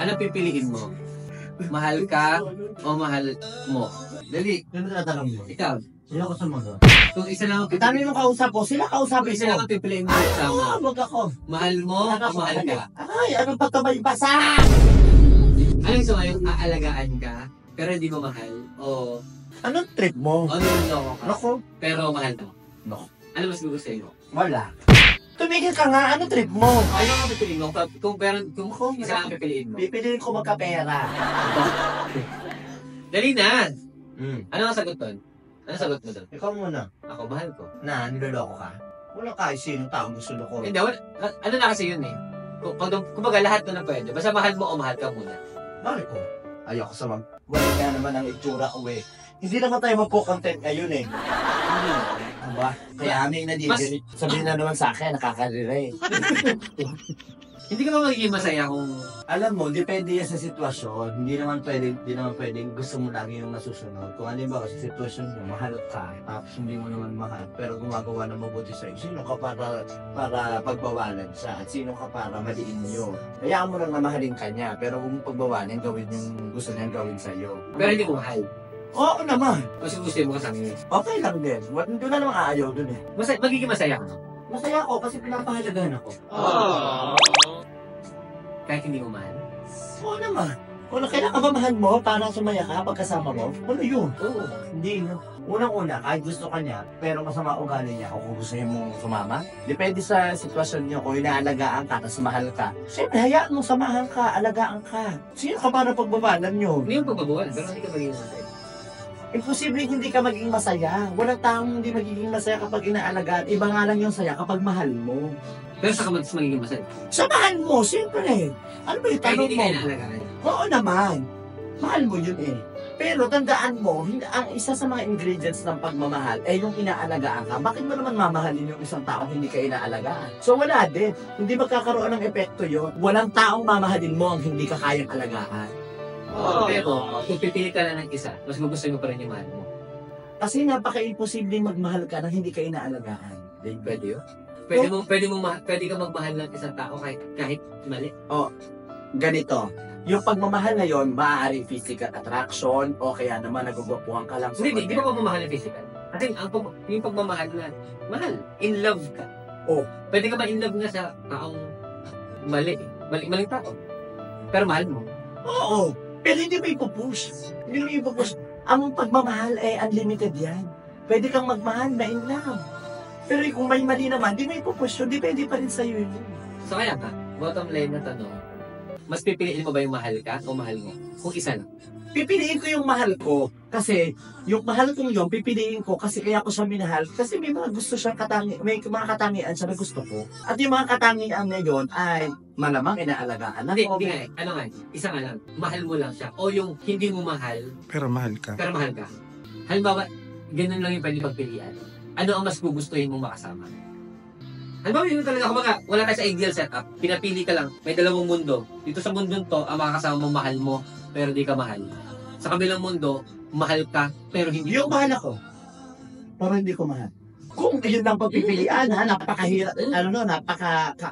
Ano pipiliin mo? Mahal ka o mahal mo? Dali. Ano tatanong mo? Ikaw. Sino ko sumagot? Kung isa lang ang Tanong yung kausap ko, sila Kung kausapin isa lang ko. ang pipiliin mo sama. Wag ako. Mahal mo o mahal ka? Ay, anong pagkabalbasa? Ano yung ngayon? Aalagaan ka, pero hindi mo mahal? O Anong trip mo? niloloko ka, Nako. pero mahal mo? Nako. Ano mas gugustuhin mo? Wala. Tumigil ka nga, anong trip mo? Ano ang pipiliin mo? Kung isa lang ang pipiliin mo? Pipiliin ko magkapera. Dali na! Hmm. Ano ang sagot doon? Ano sagot mo doon? Ikaw muna. Ako, mahal ko. Na, niloloko ka? Wala kahit sinong tao gusto loko. Hindi, ano na kasi yun eh. Kumbaga lahat na pwede. Basta mahal mo o mahal ka muna. Bakit ko? Ayoko sa mag... Wala nga naman ang itsura ko eh. Hindi naman tayo magpo-content ngayon eh. Hindi na. Aba, kaya may nadidinig. Sabihin na naman sa akin, nakakarira eh. Hindi ka ba magiging masaya kung... Alam mo, depende yan sa sitwasyon. Hindi naman pwedeng gusto mo lagi yung nasusunod. Kung ano ba sa sitwasyon mo, mahal ka, tapos hindi mo naman mahal, pero gumagawa ng mabuti sa'yo. Sino ka para pagbawalan siya? At sino ka para maliin yun? Hayaan mo lang na mahalin ka niya, pero kung pagbawalan, gawin yung gusto niyang gawin sa'yo. Pero hindi mo mahal. Oo naman. Kasi gusto mo kasama yun. Okay lang din. Doon na naman aayaw dun eh. Magiging masaya ka. Masaya ako kasi pinapahalagahan ako. Kahit hindi mo mahal. Oo naman. Kung kailangan ba mahal mo para sumaya ka pagkasama mo, ano yun? Oo. Hindi, no? Unang-una, kahit gusto ka niya, pero masama ugali niya, o kung gusto niya mong sumama, depende sa sitwasyon niyo, kung inaalagaan ka, tapos mahal ka. Siyempre, hayaan mo, samahan ka, alagaan ka. Sino ka para pagbabalan niyo? Hindi mo pagbabuhan, pero hindi ka magiging masaya. Imposible hindi ka maging masaya. Walang taong hindi magiging masaya kapag inaalagaan. Iba nga lang yung saya kapag mahal mo. Pero sa mas magiging masaya. Samahan mo, siyempre. Ano ba yung Kahit tanong hindi mo? ka inaalagaan. Oo naman. Mahal mo yun eh. Pero tandaan mo, ang isa sa mga ingredients ng pagmamahal ay yung inaalagaan ka. Bakit mo naman mamahalin yung isang tao hindi ka inaalagaan? So wala din. Hindi magkakaroon ng epekto yun. Walang taong mamahalin mo ang hindi ka kayang alagaan. Pero kung pipili ka na ng isa, mas gugustuhin mo pa rin yung mahal mo. Kasi napaka-imposibleng magmahal ka nang hindi ka inaalagaan. Di ba? Pwede yun? Pwede ka magmahal ng isang tao kahit mali. Ganito. Yung pagmamahal na yon, maaaring physical attraction o kaya naman nagugwapuhan ka lang sa Hindi ba pagmamahal ng physical? Kasi yung pagmamahal na, mahal, in love ka. Oh. Pwede ka ba in love nga sa taong mali, maling tao. Pero mahal mo. Oo. Pero hindi mo ipupush. Hindi mo ipupush. Ang pagmamahal ay unlimited yan. Pwede kang magmahal na in love. Pero kung may mali naman, di mo ipupush yun. Depende pa rin sa'yo yun. So kaya ka, bottom line na tanong, mas pipiliin mo ba yung mahal ka o mahal mo? Kung isa lang. Pipiliin ko yung mahal ko. Kasi yung mahal kong yun, pipiliin ko kasi kaya ko siya minahal. Kasi may mga gusto siyang may mga katangian siya na gusto ko. At yung mga katangian na yun ay malamang inaalagaan ako. Hindi nga eh. Ano nga eh, isa nga lang, mahal mo lang siya. O yung hindi mo mahal, Pero mahal ka. pero mahal ka. Halimbawa, ganun lang yung pwede pagpilian. Ano ang mas gugustuhin mong makasama? Halimbawa, yun talaga, kumbaga, wala ka sa ideal setup. Pinapili ka lang, may dalawang mundo. Dito sa mundong to, ang makakasama mong mahal mo, pero di ka mahal. Sa kabilang mundo, mahal ka, pero hindi Yung mahal ako. Pero hindi ko mahal. Kung yun lang pagpipilian, ha, napakahirap,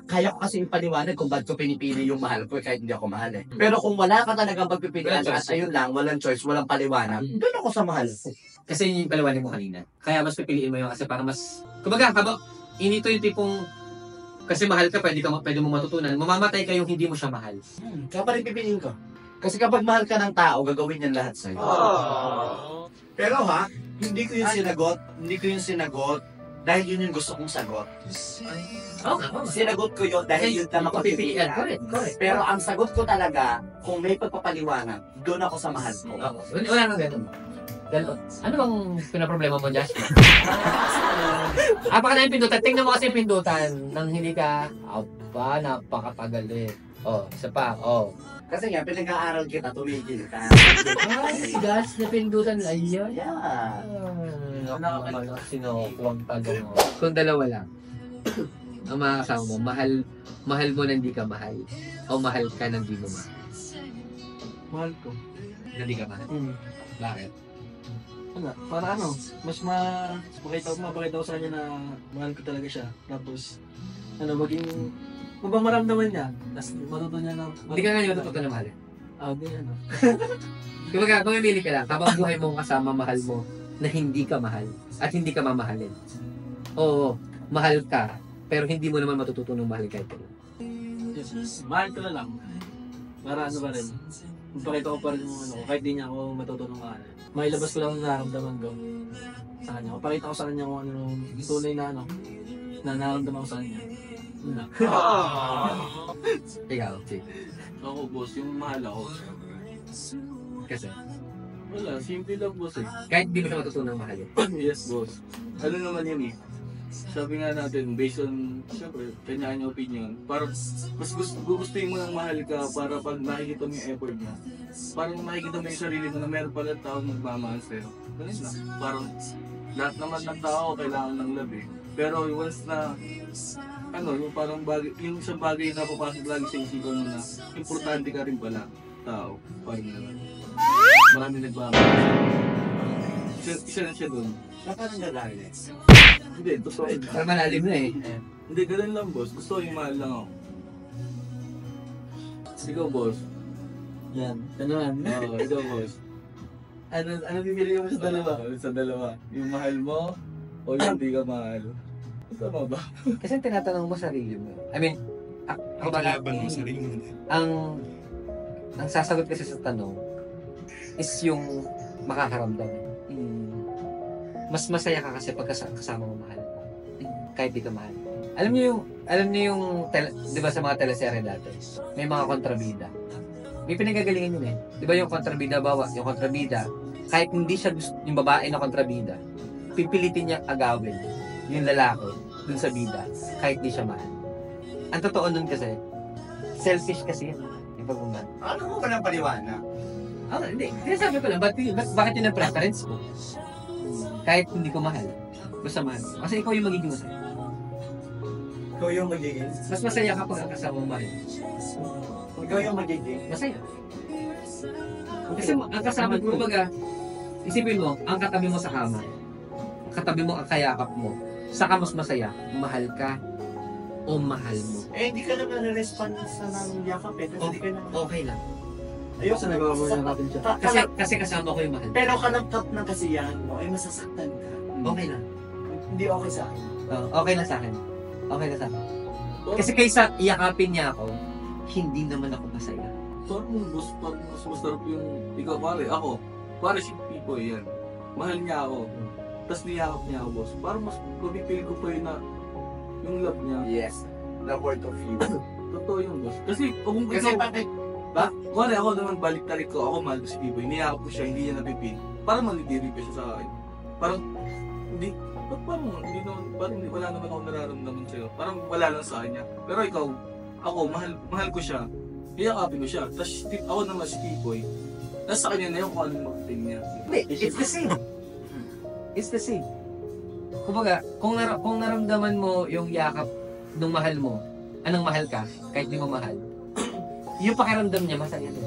kaya ko kasi ipaliwanag kung ba't ko pinipili yung mahal ko kahit hindi ako mahal eh. Pero kung wala ka talagang pagpipilian Walang at choice. ayun lang, walang choice, walang paliwanag, doon ako sa mahal ko. Kasi yun yung paliwanag mo kanina. Kaya mas pipiliin mo yun kasi para mas... Kumbaga, hindi to yung tipong... Kasi mahal ka, pwede mo matutunan. Mamamatay ka yung hindi mo siya mahal. Kaya pa rin pipiliin ko. Kasi kapag mahal ka ng tao, gagawin yan lahat sa'yo. Pero ha, hindi ko yung sinagot dahil yun yung gusto kong sagot. Okay. Sinagot ko yun dahil yun lang ako pipilian. Correct. Pero ang sagot ko talaga, kung may pagpapaliwanag, doon ako sa mahal ko. Wala nang ganun. Ano bang pinaproblema mo, Josh? Baka na yung pindutan. Tingnan mo kasi yung pindutan nang hindi ka, napakatagal eh. Isa pa, Kasi nga, pinag-aaral kita, tumigil ka. Ay, Josh, na pindutan. Ayun. Yeah. Sinukuwang tagal mo. Kung dalawa lang, ang makakasama mo, mahal mo na hindi ka mahal. O mahal ka na hindi mo mahal. Mahal ko. Na hindi ka mahal? Bakit? Wala, para mas mapakita ko sa kanya na mahal ko talaga siya. Tapos, maging Kung ba maramdaman niya, tapos matuto niya ng... Hindi ka nga niya matututo na mahalin. Di ano. Kumbaga, mamimili ka lang, habang buhay mong kasama mahal mo na hindi ka mahal at hindi ka mamahalin. Oo, mahal ka, pero hindi mo naman matututunong mahal kahit kailan. Mahal ko na lang. Para ano pa rin. Ipakita ko pa rin yung ano ko, kahit di niya ako matutulong mahal. Mailabas ko lang ang nararamdaman ko sa kanya. Papakita ko sa kanya kung ano yung tunay na ano, na nararamdaman ko sa kanya. Yun lang. Ikaw, sige. Ako, boss, yung mahal ako. Kasi, Wala, simple lang, boss eh. kahit di mo siya matutunong mahalin. Yes, boss. Ano naman yun eh. Sabi nga natin, based on, syempre, kanya-kanya opinion, parang mas gugustuhin mo ng mahal ka para pag nakikita mo yung effort niya, parang nakikita mo yung sarili mo na meron pala taong magmamahal sa'yo. Ganun lang. Parang lahat naman ng tao kailangan ng love eh. Pero once na, ano, yung parang bagay, yung isang bagay na papasok lagi sa isipan mo na importante ka rin pala, tao. Parang naman. Marami nagmamahal. Isa na siya doon. Parang lalaki. Hindi, totoo. Parang malalim na eh. Hindi, ganun lang, boss. Gusto ko yung mahal lang ako. Ikaw, boss. Yan. Ganun. Oo, ikaw, boss. Ano bibili mo sa dalawa? Sa dalawa. Yung mahal mo o yung hindi ka mahal. Tama ba? Kasi tinatanong mo sarili mo. I mean, ako ba Kalaban mo sarili mo. ang sasagot kasi sa tanong is yung makakaramdam. Mas masaya ka kasi pag kasama mo mahal. Kahit di ka mahal. Alam niyo yung di ba sa mga teleserye dati, may mga kontrabida. May pinagagalingan yun eh. Di ba yung kontrabida, yung kontrabida, kahit hindi siya gusto, yung babae na kontrabida, pipilitin niya agawin yung lalaki dun sa bida, kahit di siya mahal. Ang totoo nun kasi, selfish kasi yun. Yung pagmamahal. Ano mo ba ng paliwanag? Hindi. Sabi ko lang, bakit yun ang preference ko? Kahit hindi ko mahal. Basta mahal. Kasi ikaw yung magiging masaya. Ikaw yung magiging. Mas masaya kapag ang kasama mo mahal. Ikaw yung magiging. Masaya. Kasi ang kasama mo, kumbaga, isipin mo, ang katabi mo sa kama, katabi mo ang kayakap mo, saka mas masaya, mahal ka o mahal mo. Eh, hindi ka naman na-respond sa nang yakap eh. Kasi hindi ka naman. Okay lang. Ayoko Kasi nagawa mo natin siya. Kasi kasama ko yung mahal. Pero kalagkap ng kasiyahan mo, ay masasaktan ka. Okay lang. Hindi okay sa akin. Okay na sa akin. Okay na sa akin. Kasi kaysa iyakapin niya ako, hindi naman ako masaya. Parang mas masarap yung ikaw, pare, ako. Pare si Pipo, yan. Mahal niya ako. Tapos niyakap niya ako, boss. Parang mas mapipil ko pa yun na yung love niya. Yes. The word of you. Totoo yung boss. Kasi kung Kasi ikaw, bakit? pare ako naman balik tarik ko, ako mahal ko si Pipo. Niyakap ko siya, hindi niya napipil. Parang manidiri pa siya sa akin. Parang, hindi, parang wala naman ako nararamdaman sa'yo. Parang wala lang sa kanya. Pero ikaw, ako, mahal ko siya. Iyakapin ko siya. Tapos ako naman si Pipoy. Tapos sa kanya na yung kung anong mag-feel niya. Hindi, it's the same. It's the same. Kumbaga, kung naramdaman mo yung yakap nung mahal mo, anong mahal ka, kahit di mo mahal, yung pakiramdam niya, masaya din.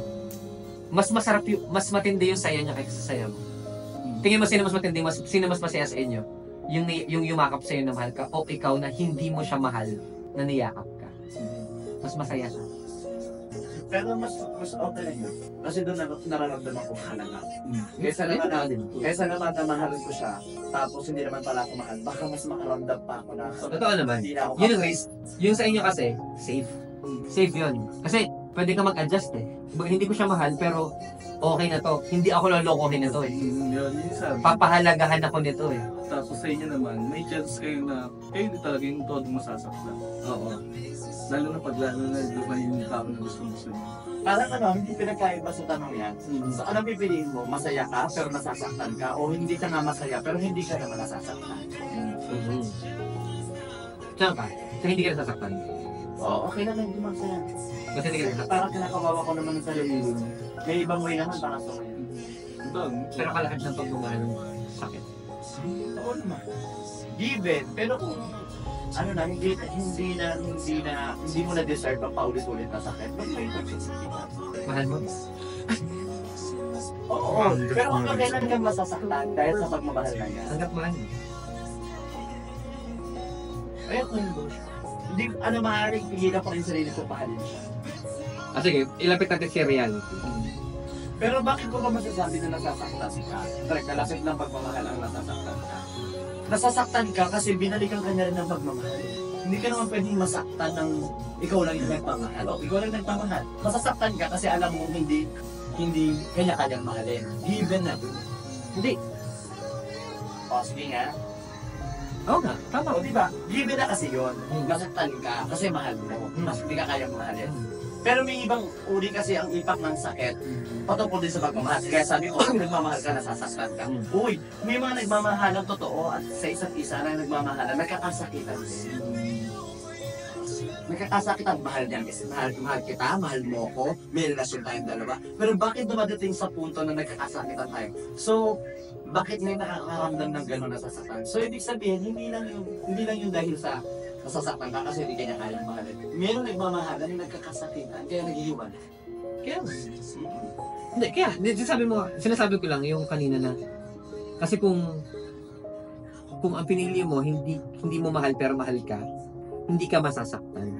Mas masarap mas matindi yung saya niya kaysa sa saya mo. Tingin mo sino mas matindi, sino mas masaya sa inyo? Yung yumakap sa'yo na mahal ka, o ikaw na hindi mo siya mahal, na niyakap ka. Mas masaya siya. Pero mas okay na yun. Kasi doon nararamdaman ko halaga. Kaysa naman na mahalin ko siya, tapos hindi naman pala ako mahal, baka mas makaramdam pa ako na Totoo naman. hindi na ako Yun yung sa inyo kasi, safe. Safe yun. Kasi, pwede ka mag-adjust eh. Kumbaga, hindi ko siya mahal, pero okay na to. Hindi ako lolokohin na to eh. Yun sabi. Papahalagahan ako nito eh. Tapos sa inyo naman, may chance kayo na kayo di talaga yung todo masasaktan. Oo. Lalo na lumay yung tao na gusto niyo. Parang hindi pinagkaiba sa tanong yan. So, anong pipiliin mo? Masaya ka, pero nasasaktan ka? O hindi ka nga masaya, pero hindi ka naman nasasaktan? Saan ka? So, hindi ka nasasaktan. Oo, okay lang hindi masaya. Kasi hindi ka nasasaktan. Parang kinakawawa ko naman sa sarili ko. May ibang way naman para sa ngayon. Pero kalahad ng pagmamahal ng sakit. Oo naman. Given, pero kung hindi mo na-deserve ang paulit-ulit na sakit, but may pagsisipin ka. Mahal mo? Oo, pero kung kailan ka masasaktan dahil sa pagmamahal na yan, Hanggat mahal mo. ayun ko yung boss. hindi, ano maaaring pigilan ko rin sarili ko pahalin siya. Sige, ilapit natin si reality. Pero bakit ko ba masasabi na nasasaktan ka? Nagkalasip ng pagmamahal ang nasasaktan ka. Nasasaktan ka kasi binalikan ka niya rin ng pagmamahal. Hindi ka naman pwedeng masaktan ng ikaw lang yung nagpamahal. O, ikaw lang nagpamahal. Masasaktan ka kasi alam mo hindi kanya-kanyang mahalin. Given na. Hindi. O, sige nga. Oo nga, tama. O, diba? Given na kasi yun. Masaktan ka kasi mahal mo. Mas hindi ka kayang mahalin. Pero may ibang uri kasi ang impact ng sakit patungkol din sa pagmamahal. Kaya sabi ko, kung nagmamahal ka, nasasaktan ka. Uy, may mga nagmamahalang totoo at sa isa't isa na nagmamahalan, nagkakasakitan din. Nagkakasakitan, mahal niya. Mahal kita, mahal mo ko, may relasyon tayong dalawa. Pero bakit dumadating sa punto na nagkakasakitan tayo? So, bakit may nakakaramdam ng gano'n nasasaktan? So, ibig sabihin, hindi lang yung dahil sa nasasaktan ka kasi hindi kanya kayang mahalin. Meron nagmamahalan na nagkakasakitan, kaya naghihiwan. Kaya, hindi, kaya, sinasabi ko lang yung kanina na, kasi kung ang pinili mo, hindi mo mahal pero mahal ka, hindi ka masasaktan.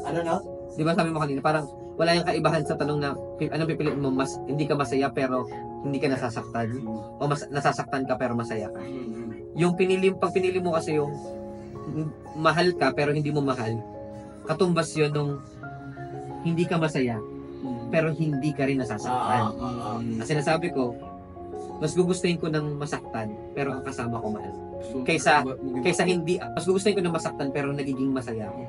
Ano na? Di ba sabi mo kanina, parang wala yung kaibahan sa tanong na, anong pipiliin mo, hindi ka masaya pero hindi ka nasasaktan, o nasasaktan ka pero masaya ka. Pag pinili mo kasi yung mahal ka pero hindi mo mahal, katumbas yun nung hindi ka masaya pero hindi ka rin nasasaktan. Kasi nasabi ko, mas gugustuhin ko ng masaktan pero ang kasama ko mahal. Kaysa mas gugustuhin ko ng masaktan pero nagiging masaya ako.